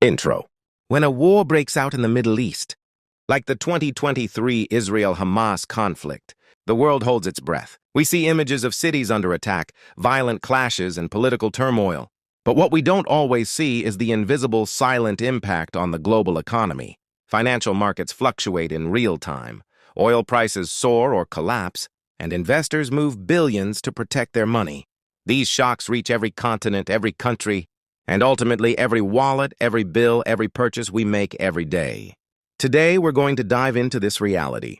Intro. When a war breaks out in the Middle East, like the 2023 Israel-Hamas conflict, the world holds its breath. We see images of cities under attack, violent clashes, and political turmoil. But what we don't always see is the invisible, silent impact on the global economy. Financial markets fluctuate in real time. Oil prices soar or collapse, and investors move billions to protect their money. These shocks reach every continent, every country, and ultimately every wallet, every bill, every purchase we make every day. Today, we're going to dive into this reality.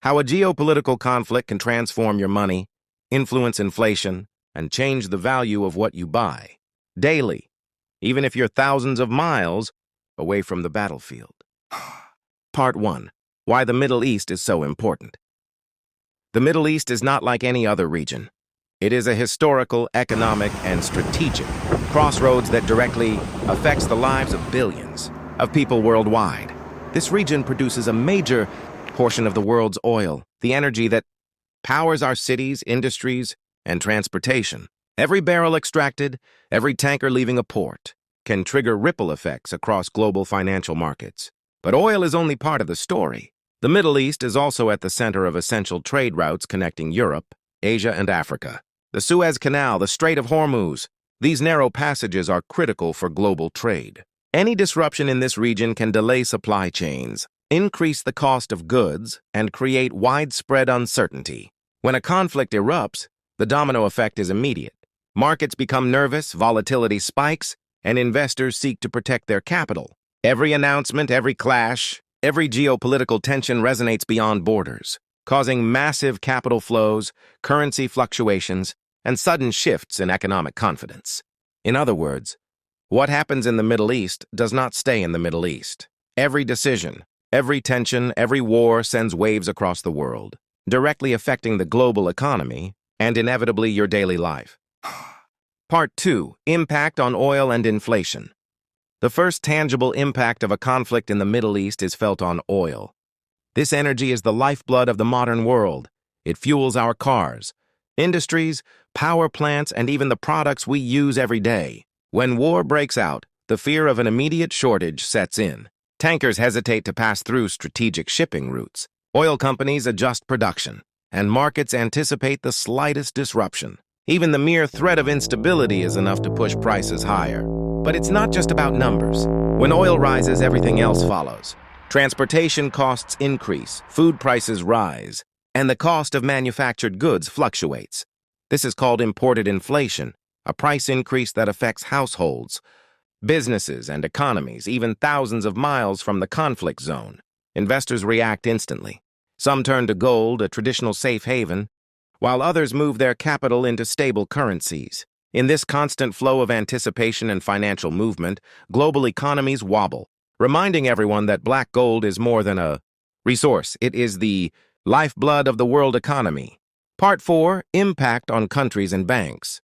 How a geopolitical conflict can transform your money, influence inflation, and change the value of what you buy. Daily, even if you're thousands of miles away from the battlefield. Part 1. Why the Middle East is so important. The Middle East is not like any other region. It is a historical, economic, and strategic crossroads that directly affects the lives of billions of people worldwide. This region produces a major portion of the world's oil, the energy that powers our cities, industries, and transportation. Every barrel extracted, every tanker leaving a port, can trigger ripple effects across global financial markets. But oil is only part of the story. The Middle East is also at the center of essential trade routes connecting Europe, Asia, and Africa. The Suez Canal, the Strait of Hormuz, these narrow passages are critical for global trade. Any disruption in this region can delay supply chains, increase the cost of goods, and create widespread uncertainty. When a conflict erupts, the domino effect is immediate. Markets become nervous, volatility spikes, and investors seek to protect their capital. Every announcement, every clash, every geopolitical tension resonates beyond borders, causing massive capital flows, currency fluctuations, and sudden shifts in economic confidence. In other words, what happens in the Middle East does not stay in the Middle East. Every decision, every tension, every war sends waves across the world, directly affecting the global economy and inevitably your daily life. Part 2. Impact on oil and inflation. The first tangible impact of a conflict in the Middle East is felt on oil. This energy is the lifeblood of the modern world. It fuels our cars, industries, power plants, and even the products we use every day. When war breaks out, the fear of an immediate shortage sets in. Tankers hesitate to pass through strategic shipping routes. Oil companies adjust production, and markets anticipate the slightest disruption. Even the mere threat of instability is enough to push prices higher. But it's not just about numbers. When oil rises, everything else follows. Transportation costs increase, food prices rise, and the cost of manufactured goods fluctuates. This is called imported inflation, a price increase that affects households, businesses, and economies, even thousands of miles from the conflict zone. Investors react instantly. Some turn to gold, a traditional safe haven, while others move their capital into stable currencies. In this constant flow of anticipation and financial movement, global economies wobble, reminding everyone that black gold is more than a resource. It is the lifeblood of the world economy. Part 4. Impact on countries and banks.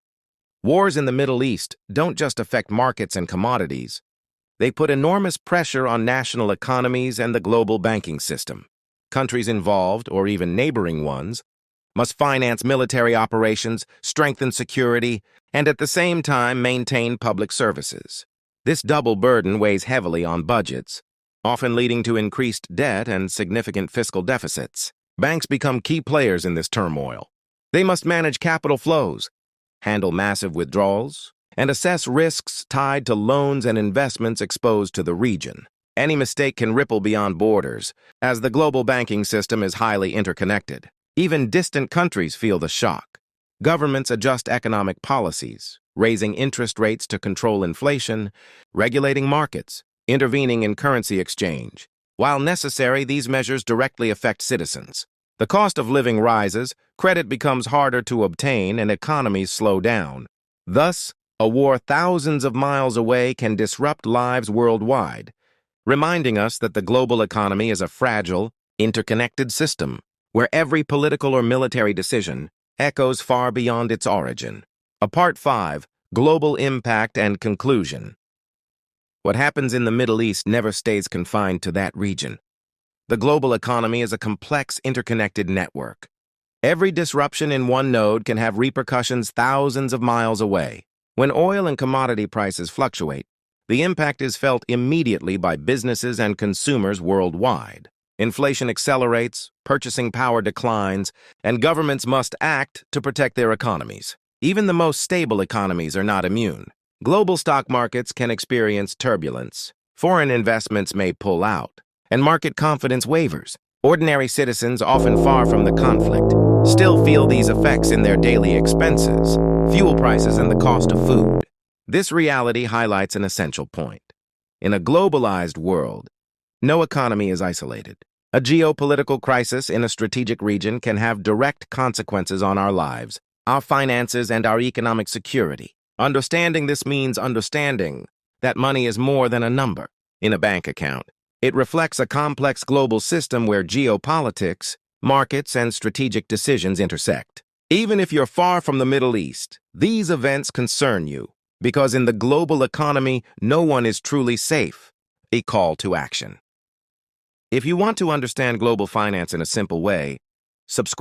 Wars in the Middle East don't just affect markets and commodities. They put enormous pressure on national economies and the global banking system. Countries involved, or even neighboring ones, must finance military operations, strengthen security, and at the same time maintain public services. This double burden weighs heavily on budgets, often leading to increased debt and significant fiscal deficits. Banks become key players in this turmoil. They must manage capital flows, handle massive withdrawals, and assess risks tied to loans and investments exposed to the region. Any mistake can ripple beyond borders, as the global banking system is highly interconnected. Even distant countries feel the shock. Governments adjust economic policies, raising interest rates to control inflation, regulating markets, intervening in currency exchange. While necessary, these measures directly affect citizens. The cost of living rises, credit becomes harder to obtain, and economies slow down. Thus, a war thousands of miles away can disrupt lives worldwide, reminding us that the global economy is a fragile, interconnected system, where every political or military decision echoes far beyond its origin. Part 5. Global Impact and Conclusion. What happens in the Middle East never stays confined to that region. The global economy is a complex, interconnected network. Every disruption in one node can have repercussions thousands of miles away. When oil and commodity prices fluctuate, the impact is felt immediately by businesses and consumers worldwide. Inflation accelerates, purchasing power declines, and governments must act to protect their economies. Even the most stable economies are not immune. Global stock markets can experience turbulence. Foreign investments may pull out, and market confidence wavers. Ordinary citizens, often far from the conflict, still feel these effects in their daily expenses, fuel prices, and the cost of food. This reality highlights an essential point. In a globalized world, no economy is isolated. A geopolitical crisis in a strategic region can have direct consequences on our lives, our finances, and our economic security. Understanding this means understanding that money is more than a number in a bank account. It reflects a complex global system where geopolitics, markets, and strategic decisions intersect. Even if you're far from the Middle East, these events concern you, because in the global economy, no one is truly safe. A call to action. If you want to understand global finance in a simple way, subscribe.